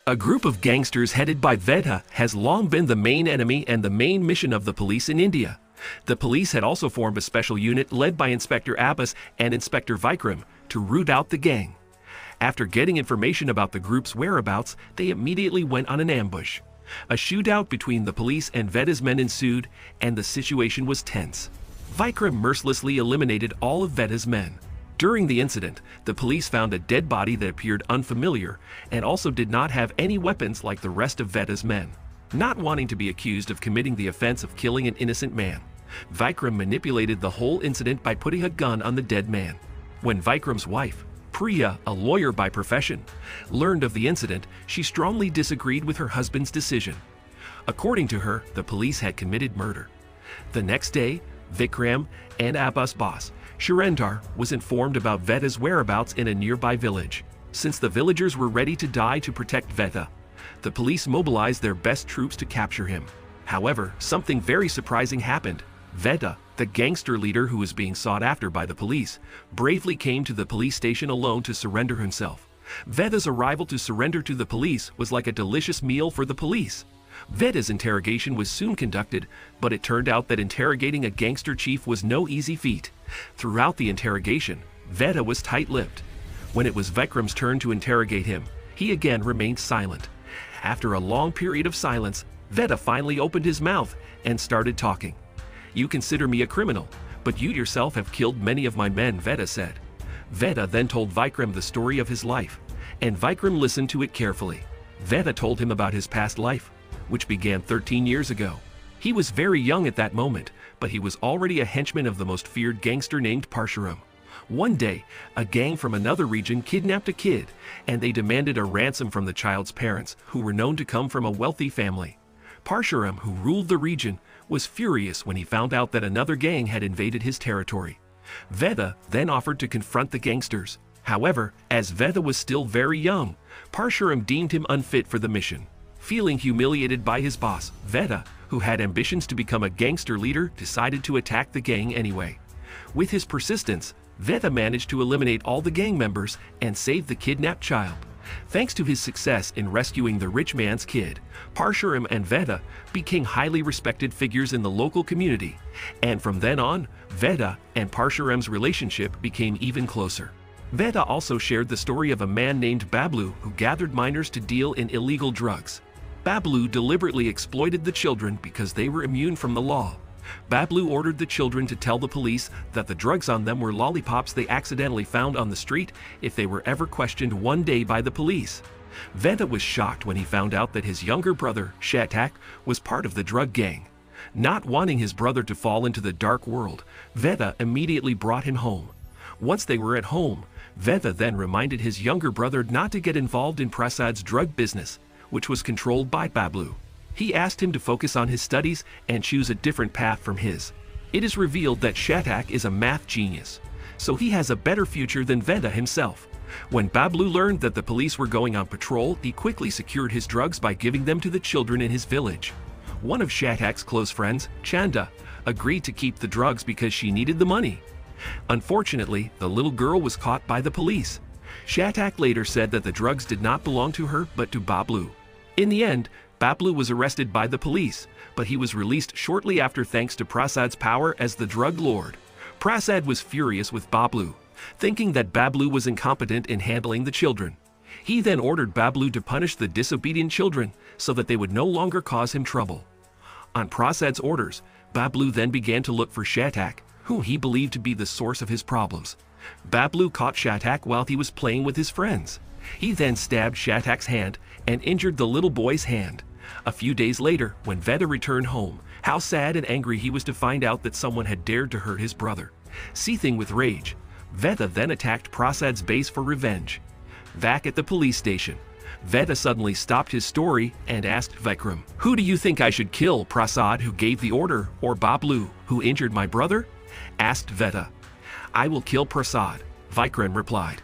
A group of gangsters headed by Vedha has long been the main enemy and the main mission of the police in India. The police had also formed a special unit led by Inspector Abbas and Inspector Vikram to root out the gang. After getting information about the group's whereabouts, they immediately went on an ambush. A shootout between the police and Vedha's men ensued, and the situation was tense. Vikram mercilessly eliminated all of Vedha's men. During the incident, the police found a dead body that appeared unfamiliar and also did not have any weapons like the rest of Vedha's men. Not wanting to be accused of committing the offense of killing an innocent man, Vikram manipulated the whole incident by putting a gun on the dead man. When Vikram's wife, Priya, a lawyer by profession, learned of the incident, she strongly disagreed with her husband's decision. According to her, the police had committed murder. The next day, Vikram and Abbas' boss, Shirendar, was informed about Vedha's whereabouts in a nearby village. Since the villagers were ready to die to protect Vedha, the police mobilized their best troops to capture him. However, something very surprising happened. Vedha, the gangster leader who was being sought after by the police, bravely came to the police station alone to surrender himself. Vedha's arrival to surrender to the police was like a delicious meal for the police. Vedha's interrogation was soon conducted, but it turned out that interrogating a gangster chief was no easy feat. Throughout the interrogation, Vedha was tight-lipped. When it was Vikram's turn to interrogate him, he again remained silent. After a long period of silence, Vedha finally opened his mouth and started talking. "You consider me a criminal, but you yourself have killed many of my men," Vedha said. Vedha then told Vikram the story of his life, and Vikram listened to it carefully. Vedha told him about his past life, which began 13 years ago. He was very young at that moment, but he was already a henchman of the most feared gangster named Parshuram. One day, a gang from another region kidnapped a kid, and they demanded a ransom from the child's parents, who were known to come from a wealthy family. Parshuram, who ruled the region, was furious when he found out that another gang had invaded his territory. Vedha then offered to confront the gangsters. However, as Vedha was still very young, Parshuram deemed him unfit for the mission. Feeling humiliated by his boss, Vedha, who had ambitions to become a gangster leader, decided to attack the gang anyway. With his persistence, Vedha managed to eliminate all the gang members and save the kidnapped child. Thanks to his success in rescuing the rich man's kid, Parshuram and Vedha became highly respected figures in the local community, and from then on, Vedha and Parshuram's relationship became even closer. Vedha also shared the story of a man named Bablu who gathered minors to deal in illegal drugs. Bablu deliberately exploited the children because they were immune from the law. Bablu ordered the children to tell the police that the drugs on them were lollipops they accidentally found on the street if they were ever questioned one day by the police. Vedha was shocked when he found out that his younger brother, Shatak, was part of the drug gang. Not wanting his brother to fall into the dark world, Vedha immediately brought him home. Once they were at home, Vedha then reminded his younger brother not to get involved in Prasad's drug business, which was controlled by Bablu. He asked him to focus on his studies and choose a different path from his. It is revealed that Shatak is a math genius, so he has a better future than Vedha himself. When Bablu learned that the police were going on patrol, he quickly secured his drugs by giving them to the children in his village. One of Shatak's close friends, Chanda, agreed to keep the drugs because she needed the money. Unfortunately, the little girl was caught by the police. Shatak later said that the drugs did not belong to her but to Bablu. In the end, Bablu was arrested by the police, but he was released shortly after thanks to Prasad's power as the drug lord. Prasad was furious with Bablu, thinking that Bablu was incompetent in handling the children. He then ordered Bablu to punish the disobedient children so that they would no longer cause him trouble. On Prasad's orders, Bablu then began to look for Shatak, whom he believed to be the source of his problems. Bablu caught Shatak while he was playing with his friends. He then stabbed Shatak's hand and injured the little boy's hand. A few days later, when Vedha returned home, how sad and angry he was to find out that someone had dared to hurt his brother. Seething with rage, Vedha then attacked Prasad's base for revenge. Back at the police station, Vedha suddenly stopped his story and asked Vikram, "Who do you think I should kill, Prasad, who gave the order, or Bablu, who injured my brother?" asked Vedha. "I will kill Prasad," Vikram replied.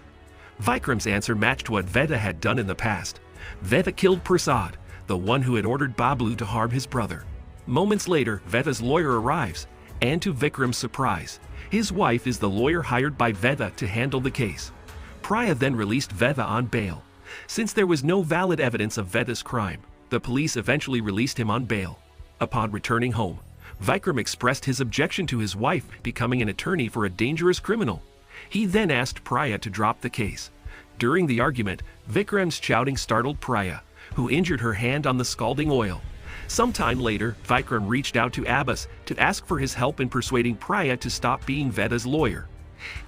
Vikram's answer matched what Vedha had done in the past. Vedha killed Prasad, the one who had ordered Bablu to harm his brother. Moments later, Vedha's lawyer arrives, and to Vikram's surprise, his wife is the lawyer hired by Vedha to handle the case. Priya then released Vedha on bail. Since there was no valid evidence of Veda's crime, the police eventually released him on bail. Upon returning home, Vikram expressed his objection to his wife becoming an attorney for a dangerous criminal. He then asked Priya to drop the case. During the argument, Vikram's shouting startled Priya, who injured her hand on the scalding oil. Sometime later, Vikram reached out to Abbas to ask for his help in persuading Priya to stop being Veda's lawyer.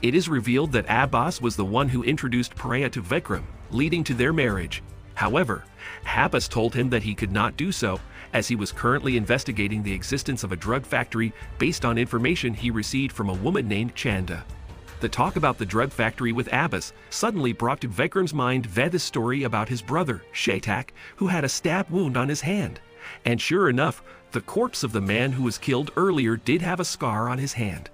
It is revealed that Abbas was the one who introduced Priya to Vikram, leading to their marriage. However, Abbas told him that he could not do so, as he was currently investigating the existence of a drug factory based on information he received from a woman named Chanda. The talk about the drug factory with Abbas suddenly brought to Vikram's mind Veda's story about his brother, Shetak, who had a stab wound on his hand. And sure enough, the corpse of the man who was killed earlier did have a scar on his hand.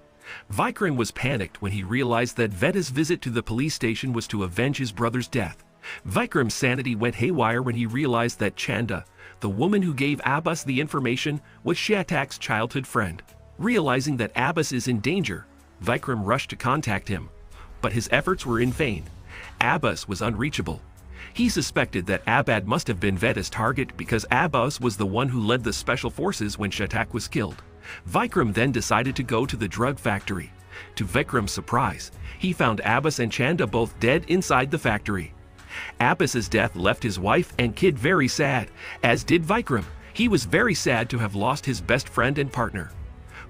Vikram was panicked when he realized that Veda's visit to the police station was to avenge his brother's death. Vikram's sanity went haywire when he realized that Chanda, the woman who gave Abbas the information, was Shetak's childhood friend. Realizing that Abbas is in danger, Vikram rushed to contact him, but his efforts were in vain. Abbas was unreachable. He suspected that Abbas must have been Veda's target because Abbas was the one who led the special forces when Shetak was killed. Vikram then decided to go to the drug factory. To Vikram's surprise, he found Abbas and Chanda both dead inside the factory. Abbas's death left his wife and kid very sad, as did Vikram. He was very sad to have lost his best friend and partner.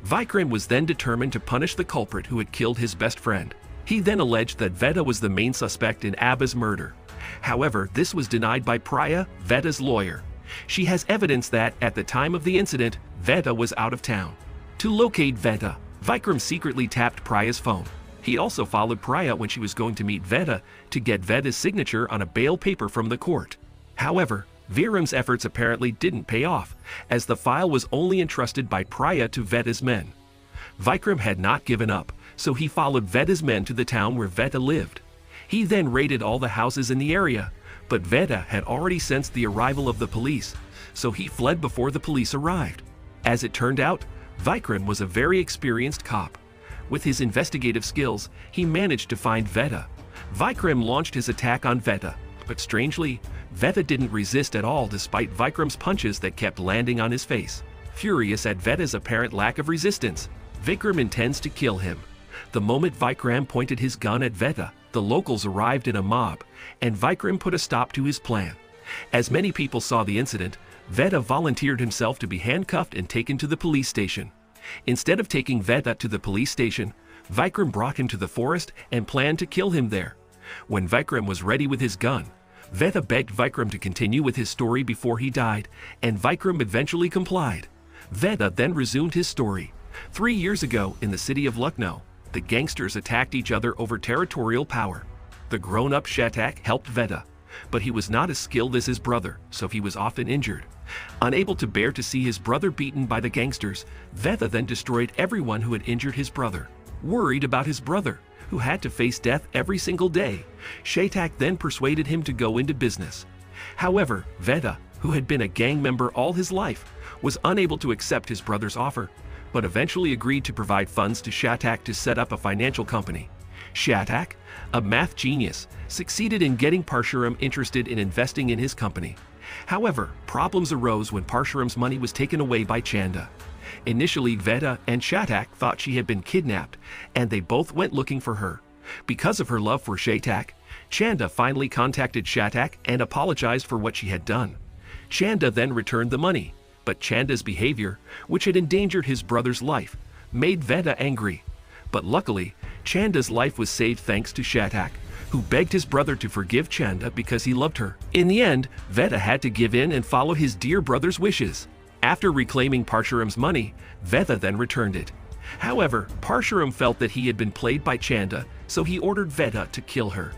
Vikram was then determined to punish the culprit who had killed his best friend. He then alleged that Veda was the main suspect in Abbas' murder. However, this was denied by Priya, Veda's lawyer. She has evidence that, at the time of the incident, Veda was out of town. To locate Veda, Vikram secretly tapped Priya's phone. He also followed Priya when she was going to meet Veda to get Veda's signature on a bail paper from the court. However, Vikram's efforts apparently didn't pay off, as the file was only entrusted by Priya to Veda's men. Vikram had not given up, so he followed Veda's men to the town where Veda lived. He then raided all the houses in the area, but Veda had already sensed the arrival of the police, so he fled before the police arrived. As it turned out, Vikram was a very experienced cop. With his investigative skills, he managed to find Veda. Vikram launched his attack on Veda, but strangely, Veda didn't resist at all despite Vikram's punches that kept landing on his face. Furious at Veda's apparent lack of resistance, Vikram intends to kill him. The moment Vikram pointed his gun at Veda, the locals arrived in a mob, and Vikram put a stop to his plan. As many people saw the incident, Veda volunteered himself to be handcuffed and taken to the police station. Instead of taking Veda to the police station, Vikram brought him to the forest and planned to kill him there. When Vikram was ready with his gun, Veda begged Vikram to continue with his story before he died, and Vikram eventually complied. Veda then resumed his story. 3 years ago, in the city of Lucknow, the gangsters attacked each other over territorial power. The grown-up Shetak helped Veda, but he was not as skilled as his brother, so he was often injured. Unable to bear to see his brother beaten by the gangsters, Veda then destroyed everyone who had injured his brother. Worried about his brother, who had to face death every single day, Shetak then persuaded him to go into business. However, Veda, who had been a gang member all his life, was unable to accept his brother's offer, but eventually agreed to provide funds to Shetak to set up a financial company. Shetak, a math genius, succeeded in getting Parshuram interested in investing in his company. However, problems arose when Parshuram's money was taken away by Chanda. Initially, Veda and Shetak thought she had been kidnapped, and they both went looking for her. Because of her love for Shetak, Chanda finally contacted Shetak and apologized for what she had done. Chanda then returned the money, but Chanda's behavior, which had endangered his brother's life, made Veda angry. But luckily, Chanda's life was saved thanks to Shetak, who begged his brother to forgive Chanda because he loved her. In the end, Veda had to give in and follow his dear brother's wishes. After reclaiming Parshuram's money, Veda then returned it. However, Parshuram felt that he had been played by Chanda, so he ordered Veda to kill her.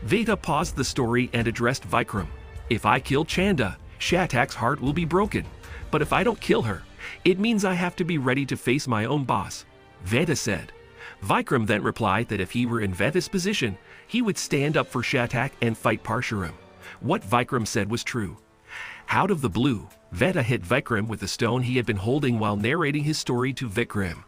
Veda paused the story and addressed Vikram. "If I kill Chanda, Shetak's heart will be broken. But if I don't kill her, it means I have to be ready to face my own boss," Veda said. Vikram then replied that if he were in Veda's position, he would stand up for Shetak and fight Parshuram. What Vikram said was true. Out of the blue, Veda hit Vikram with the stone he had been holding while narrating his story to Vikram.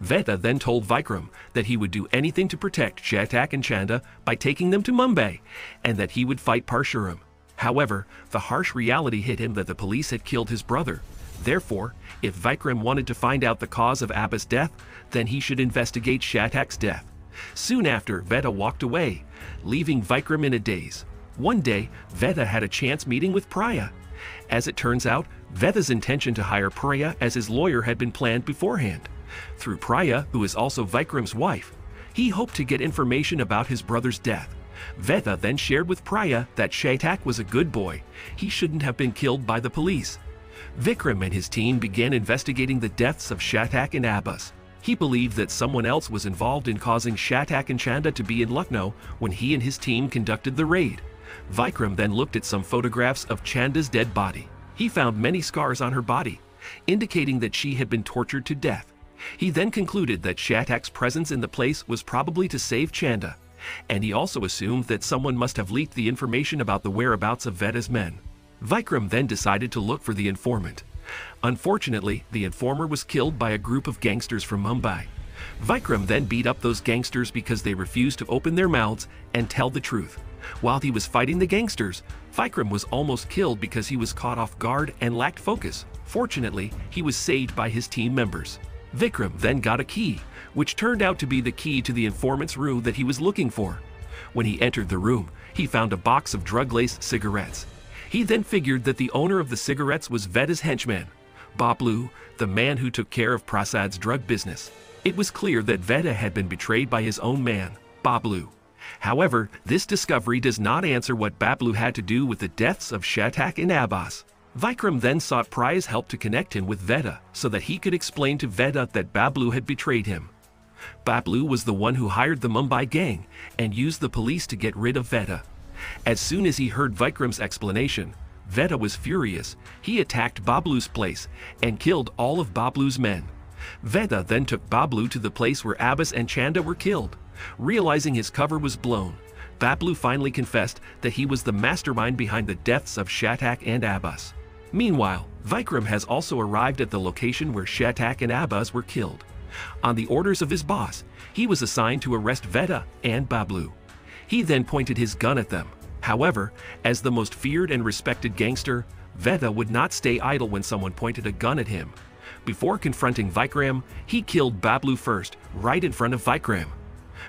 Veda then told Vikram that he would do anything to protect Shetak and Chanda by taking them to Mumbai, and that he would fight Parshuram. However, the harsh reality hit him that the police had killed his brother. Therefore, if Vikram wanted to find out the cause of Abba's death, then he should investigate Shatak's death. Soon after, Veda walked away, leaving Vikram in a daze. One day, Veda had a chance meeting with Priya. As it turns out, Veda's intention to hire Priya as his lawyer had been planned beforehand. Through Priya, who is also Vikram's wife, he hoped to get information about his brother's death. Veda then shared with Priya that Shatak was a good boy. He shouldn't have been killed by the police. Vikram and his team began investigating the deaths of Shatak and Abbas. He believed that someone else was involved in causing Shatak and Chanda to be in Lucknow when he and his team conducted the raid. Vikram then looked at some photographs of Chanda's dead body. He found many scars on her body, indicating that she had been tortured to death. He then concluded that Shatak's presence in the place was probably to save Chanda, and he also assumed that someone must have leaked the information about the whereabouts of Veda's men. Vikram then decided to look for the informant. Unfortunately, the informer was killed by a group of gangsters from Mumbai. Vikram then beat up those gangsters because they refused to open their mouths and tell the truth. While he was fighting the gangsters, Vikram was almost killed because he was caught off guard and lacked focus. Fortunately, he was saved by his team members. Vikram then got a key, which turned out to be the key to the informant's room that he was looking for. When he entered the room, he found a box of drug-laced cigarettes. He then figured that the owner of the cigarettes was Veda's henchman, Bablu, the man who took care of Prasad's drug business. It was clear that Veda had been betrayed by his own man, Bablu. However, this discovery does not answer what Bablu had to do with the deaths of Shatak and Abbas. Vikram then sought Priya's help to connect him with Veda so that he could explain to Veda that Bablu had betrayed him. Bablu was the one who hired the Mumbai gang and used the police to get rid of Veda. As soon as he heard Vikram's explanation, Veda was furious. He attacked Bablu's place and killed all of Bablu's men. Veda then took Bablu to the place where Abbas and Chanda were killed. Realizing his cover was blown, Bablu finally confessed that he was the mastermind behind the deaths of Shatak and Abbas. Meanwhile, Vikram has also arrived at the location where Shatak and Abbas were killed. On the orders of his boss, he was assigned to arrest Veda and Bablu. He then pointed his gun at them. However, as the most feared and respected gangster, Veda would not stay idle when someone pointed a gun at him. Before confronting Vikram, he killed Bablu first, right in front of Vikram.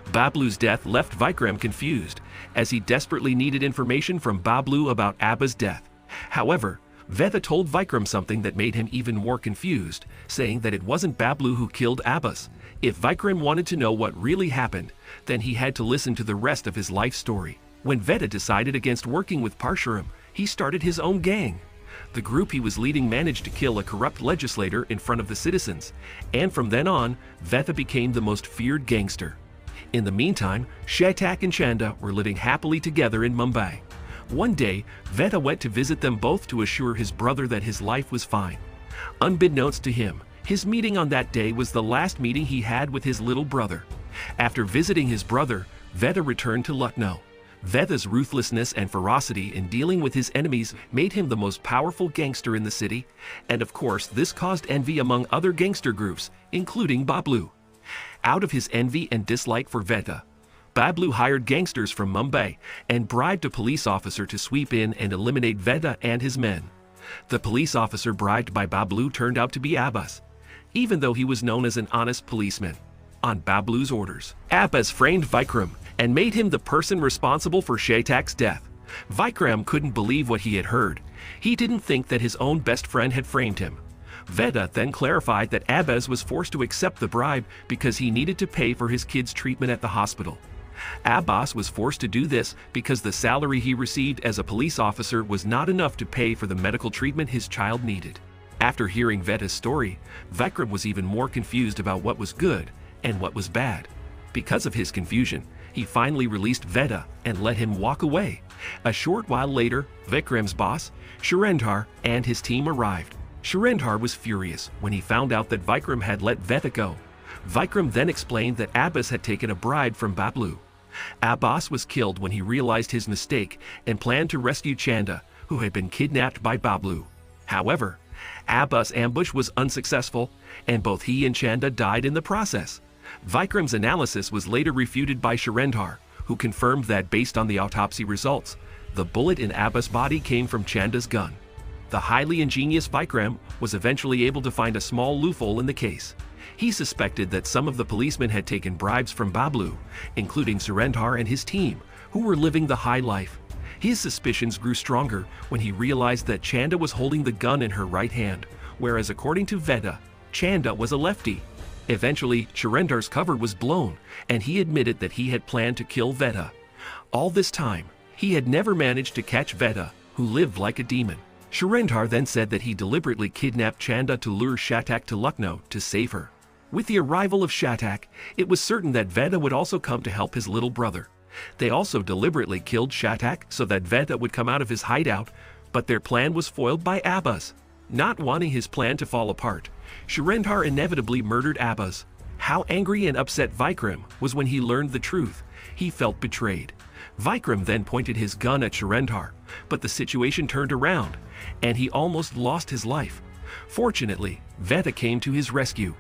Bablu's death left Vikram confused, as he desperately needed information from Bablu about Abba's death. However, Veda told Vikram something that made him even more confused, saying that it wasn't Bablu who killed Abbas. If Vikram wanted to know what really happened, then he had to listen to the rest of his life story. When Veda decided against working with Parshuram, he started his own gang. The group he was leading managed to kill a corrupt legislator in front of the citizens, and from then on, Veda became the most feared gangster. In the meantime, Shatak and Chanda were living happily together in Mumbai. One day, Veda went to visit them both to assure his brother that his life was fine. Unbeknownst to him, his meeting on that day was the last meeting he had with his little brother. After visiting his brother, Veda returned to Lucknow. Veda's ruthlessness and ferocity in dealing with his enemies made him the most powerful gangster in the city, and of course this caused envy among other gangster groups, including Bablu. Out of his envy and dislike for Veda, Bablu hired gangsters from Mumbai and bribed a police officer to sweep in and eliminate Veda and his men. The police officer bribed by Bablu turned out to be Abbas, even though he was known as an honest policeman. On Bablu's orders, Abbas framed Vikram and made him the person responsible for Shatak's death. Vikram couldn't believe what he had heard. He didn't think that his own best friend had framed him. Veda then clarified that Abbas was forced to accept the bribe because he needed to pay for his kid's treatment at the hospital. Abbas was forced to do this because the salary he received as a police officer was not enough to pay for the medical treatment his child needed. After hearing Veda's story, Vikram was even more confused about what was good and what was bad. Because of his confusion, he finally released Veda and let him walk away. A short while later, Vikram's boss, Surendhar, and his team arrived. Surendhar was furious when he found out that Vikram had let Veda go. Vikram then explained that Abbas had taken a bribe from Bablu. Abbas was killed when he realized his mistake and planned to rescue Chanda, who had been kidnapped by Bablu. However, Abbas' ambush was unsuccessful, and both he and Chanda died in the process. Vikram's analysis was later refuted by Surendhar, who confirmed that based on the autopsy results, The bullet in Abbas' body came from Chanda's gun. The highly ingenious Vikram was eventually able to find a small loophole in the case. He suspected that some of the policemen had taken bribes from Bablu, including Surendhar and his team, who were living the high life. His suspicions grew stronger when he realized that Chanda was holding the gun in her right hand, whereas according to Veda, Chanda was a lefty. Eventually, Surendhar's cover was blown, and he admitted that he had planned to kill Veda. All this time, he had never managed to catch Veda, who lived like a demon. Surendhar then said that he deliberately kidnapped Chanda to lure Shatak to Lucknow to save her. With the arrival of Shatak, it was certain that Veda would also come to help his little brother. They also deliberately killed Shatak so that Veda would come out of his hideout, but their plan was foiled by Abbas. Not wanting his plan to fall apart, Surendhar inevitably murdered Abbas. How angry and upset Vikram was when he learned the truth. He felt betrayed. Vikram then pointed his gun at Surendhar, but the situation turned around, and he almost lost his life. Fortunately, Veda came to his rescue.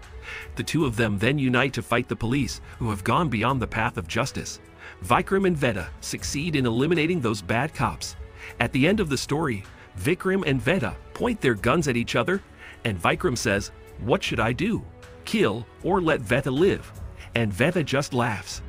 The two of them then unite to fight the police, who have gone beyond the path of justice. Vikram and Veda succeed in eliminating those bad cops. At the end of the story, Vikram and Veda point their guns at each other, and Vikram says, "What should I do? Kill or let Veda live?" And Veda just laughs.